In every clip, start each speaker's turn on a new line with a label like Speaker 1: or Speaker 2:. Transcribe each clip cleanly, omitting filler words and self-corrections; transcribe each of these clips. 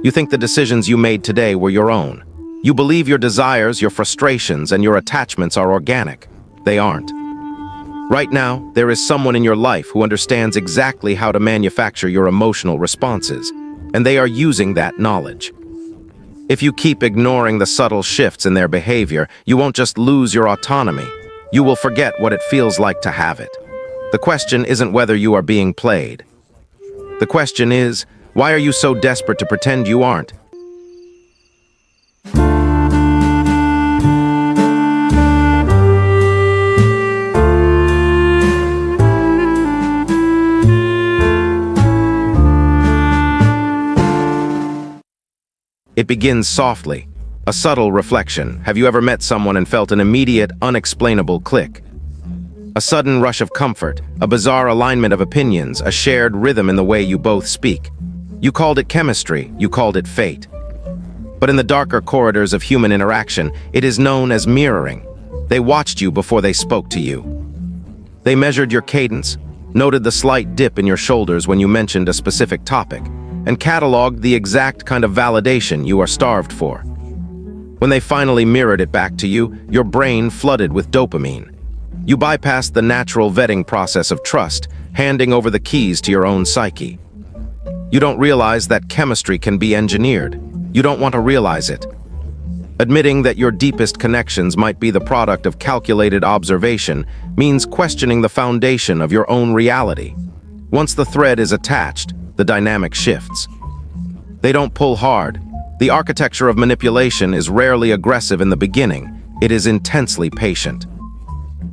Speaker 1: You think the decisions you made today were your own. You believe your desires, your frustrations, and your attachments are organic. They aren't. Right now, there is someone in your life who understands exactly how to manufacture your emotional responses, and they are using that knowledge. If you keep ignoring the subtle shifts in their behavior, you won't just lose your autonomy. You will forget what it feels like to have it. The question isn't whether you are being played. The question is, why are you so desperate to pretend you aren't? It begins softly, a subtle reflection. Have you ever met someone and felt an immediate, unexplainable click? A sudden rush of comfort, a bizarre alignment of opinions, a shared rhythm in the way you both speak. You called it chemistry, you called it fate. But in the darker corridors of human interaction, it is known as mirroring. They watched you before they spoke to you. They measured your cadence, noted the slight dip in your shoulders when you mentioned a specific topic, and cataloged the exact kind of validation you are starved for. When they finally mirrored it back to you, your brain flooded with dopamine. You bypassed the natural vetting process of trust, handing over the keys to your own psyche. You don't realize that chemistry can be engineered. You don't want to realize it. Admitting that your deepest connections might be the product of calculated observation means questioning the foundation of your own reality. Once the thread is attached, the dynamic shifts. They don't pull hard. The architecture of manipulation is rarely aggressive in the beginning. It is intensely patient.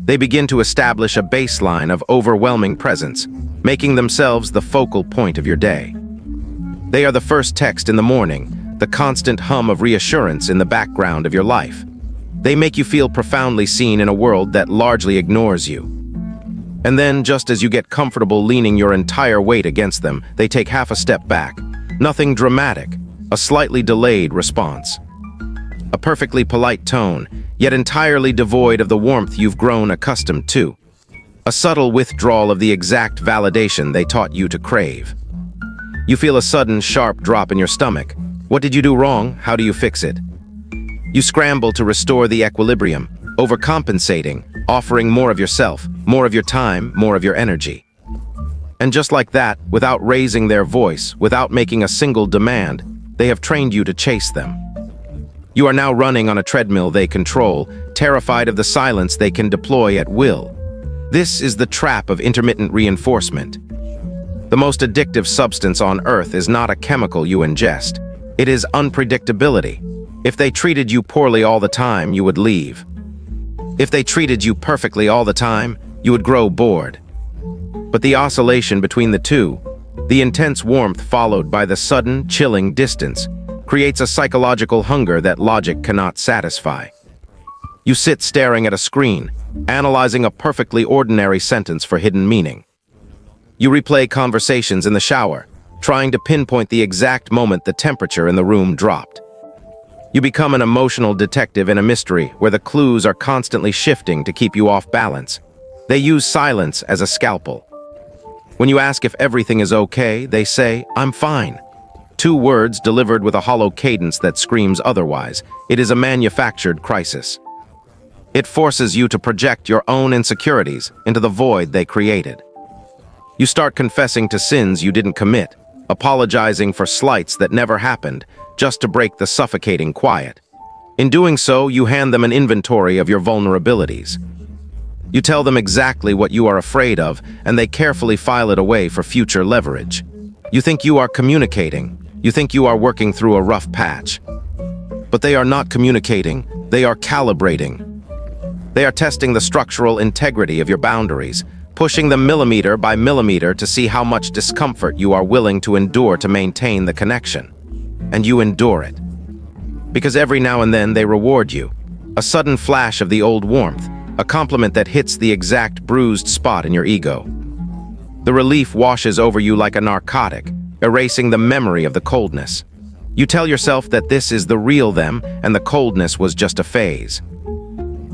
Speaker 1: They begin to establish a baseline of overwhelming presence, making themselves the focal point of your day. They are the first text in the morning, the constant hum of reassurance in the background of your life. They make you feel profoundly seen in a world that largely ignores you. And then, just as you get comfortable leaning your entire weight against them, they take half a step back. Nothing dramatic, a slightly delayed response. A perfectly polite tone, yet entirely devoid of the warmth you've grown accustomed to. A subtle withdrawal of the exact validation they taught you to crave. You feel a sudden, sharp drop in your stomach. What did you do wrong? How do you fix it? You scramble to restore the equilibrium, overcompensating, offering more of yourself, more of your time, more of your energy. And just like that, without raising their voice, without making a single demand, they have trained you to chase them. You are now running on a treadmill they control, terrified of the silence they can deploy at will. This is the trap of intermittent reinforcement. The most addictive substance on earth is not a chemical you ingest. It is unpredictability. If they treated you poorly all the time, you would leave. If they treated you perfectly all the time, you would grow bored. But the oscillation between the two, the intense warmth followed by the sudden, chilling distance, creates a psychological hunger that logic cannot satisfy. You sit staring at a screen, analyzing a perfectly ordinary sentence for hidden meaning. You replay conversations in the shower, trying to pinpoint the exact moment the temperature in the room dropped. You become an emotional detective in a mystery where the clues are constantly shifting to keep you off balance. They use silence as a scalpel. When you ask if everything is okay, they say, "I'm fine." Two words delivered with a hollow cadence that screams otherwise. It is a manufactured crisis. It forces you to project your own insecurities into the void they created. You start confessing to sins you didn't commit, apologizing for slights that never happened, just to break the suffocating quiet. In doing so, you hand them an inventory of your vulnerabilities. You tell them exactly what you are afraid of, and they carefully file it away for future leverage. You think you are communicating. You think you are working through a rough patch. But they are not communicating. They are calibrating. They are testing the structural integrity of your boundaries, pushing them millimeter by millimeter to see how much discomfort you are willing to endure to maintain the connection. And you endure it. Because every now and then they reward you. A sudden flash of the old warmth, a compliment that hits the exact bruised spot in your ego. The relief washes over you like a narcotic, erasing the memory of the coldness. You tell yourself that this is the real them and the coldness was just a phase.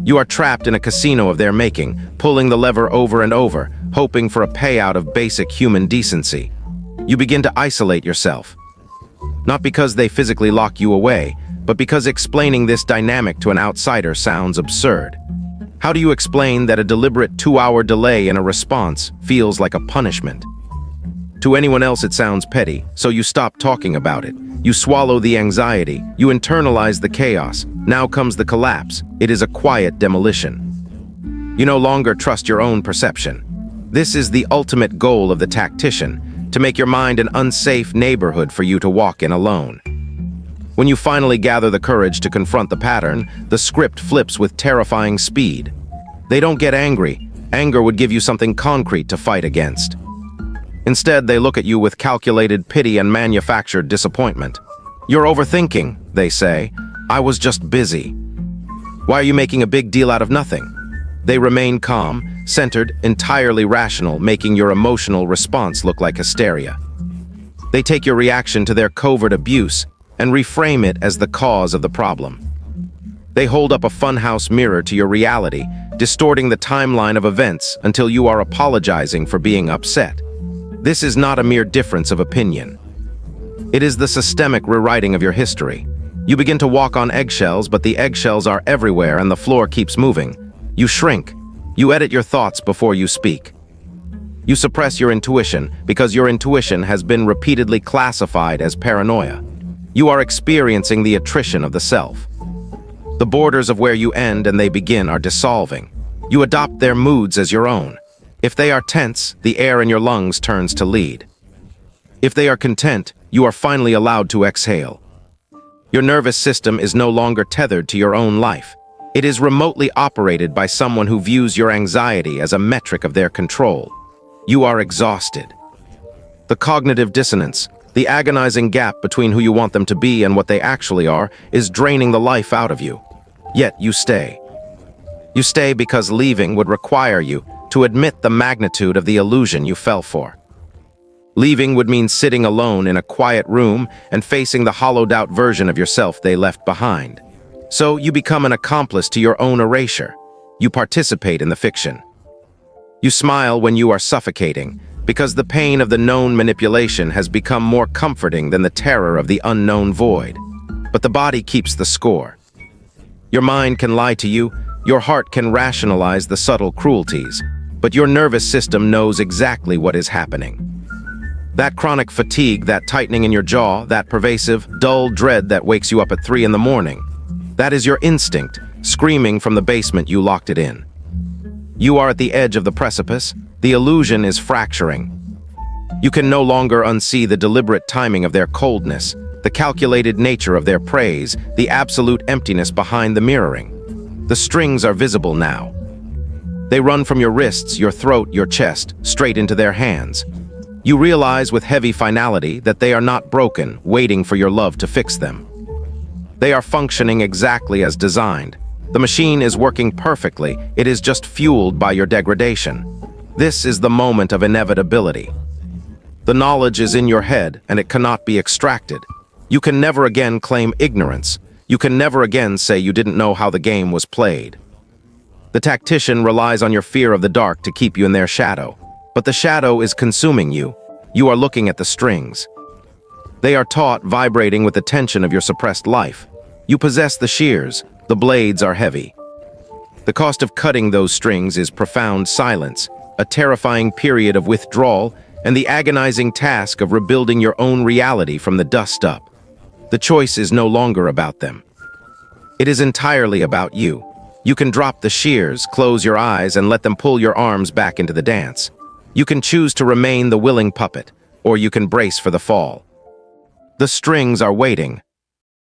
Speaker 1: You are trapped in a casino of their making, pulling the lever over and over, hoping for a payout of basic human decency. You begin to isolate yourself. Not because they physically lock you away, but because explaining this dynamic to an outsider sounds absurd. How do you explain that a deliberate 2-hour delay in a response feels like a punishment? To anyone else it sounds petty, so you stop talking about it. You swallow the anxiety, you internalize the chaos. Now comes the collapse. It is a quiet demolition. You no longer trust your own perception. This is the ultimate goal of the tactician, to make your mind an unsafe neighborhood for you to walk in alone. When you finally gather the courage to confront the pattern, the script flips with terrifying speed. They don't get angry. Anger would give you something concrete to fight against. Instead, they look at you with calculated pity and manufactured disappointment. "You're overthinking," they say. "I was just busy." "Why are you making a big deal out of nothing?" They remain calm, centered, entirely rational, making your emotional response look like hysteria. They take your reaction to their covert abuse and reframe it as the cause of the problem. They hold up a funhouse mirror to your reality, distorting the timeline of events until you are apologizing for being upset. This is not a mere difference of opinion. It is the systemic rewriting of your history. You begin to walk on eggshells, but the eggshells are everywhere and the floor keeps moving. You shrink. You edit your thoughts before you speak. You suppress your intuition because your intuition has been repeatedly classified as paranoia. You are experiencing the attrition of the self. The borders of where you end and they begin are dissolving. You adopt their moods as your own. If they are tense, the air in your lungs turns to lead. If they are content, you are finally allowed to exhale. Your nervous system is no longer tethered to your own life. It is remotely operated by someone who views your anxiety as a metric of their control. You are exhausted. The cognitive dissonance, the agonizing gap between who you want them to be and what they actually are, is draining the life out of you. Yet you stay. You stay because leaving would require you to admit the magnitude of the illusion you fell for. Leaving would mean sitting alone in a quiet room and facing the hollowed-out version of yourself they left behind. So you become an accomplice to your own erasure. You participate in the fiction. You smile when you are suffocating, because the pain of the known manipulation has become more comforting than the terror of the unknown void. But the body keeps the score. Your mind can lie to you, your heart can rationalize the subtle cruelties, but your nervous system knows exactly what is happening. That chronic fatigue, that tightening in your jaw, that pervasive, dull dread that wakes you up at 3 in the morning, that is your instinct, screaming from the basement you locked it in. You are at the edge of the precipice. The illusion is fracturing. You can no longer unsee the deliberate timing of their coldness, the calculated nature of their praise, the absolute emptiness behind the mirroring. The strings are visible now. They run from your wrists, your throat, your chest, straight into their hands. You realize with heavy finality that they are not broken, waiting for your love to fix them. They are functioning exactly as designed. The machine is working perfectly, it is just fueled by your degradation. This is the moment of inevitability. The knowledge is in your head and it cannot be extracted. You can never again claim ignorance. You can never again say you didn't know how the game was played. The tactician relies on your fear of the dark to keep you in their shadow. But the shadow is consuming you. You are looking at the strings. They are taut, vibrating with the tension of your suppressed life. You possess the shears. The blades are heavy. The cost of cutting those strings is profound silence, a terrifying period of withdrawal, and the agonizing task of rebuilding your own reality from the dust up. The choice is no longer about them. It is entirely about you. You can drop the shears, close your eyes, and let them pull your arms back into the dance. You can choose to remain the willing puppet, or you can brace for the fall. The strings are waiting,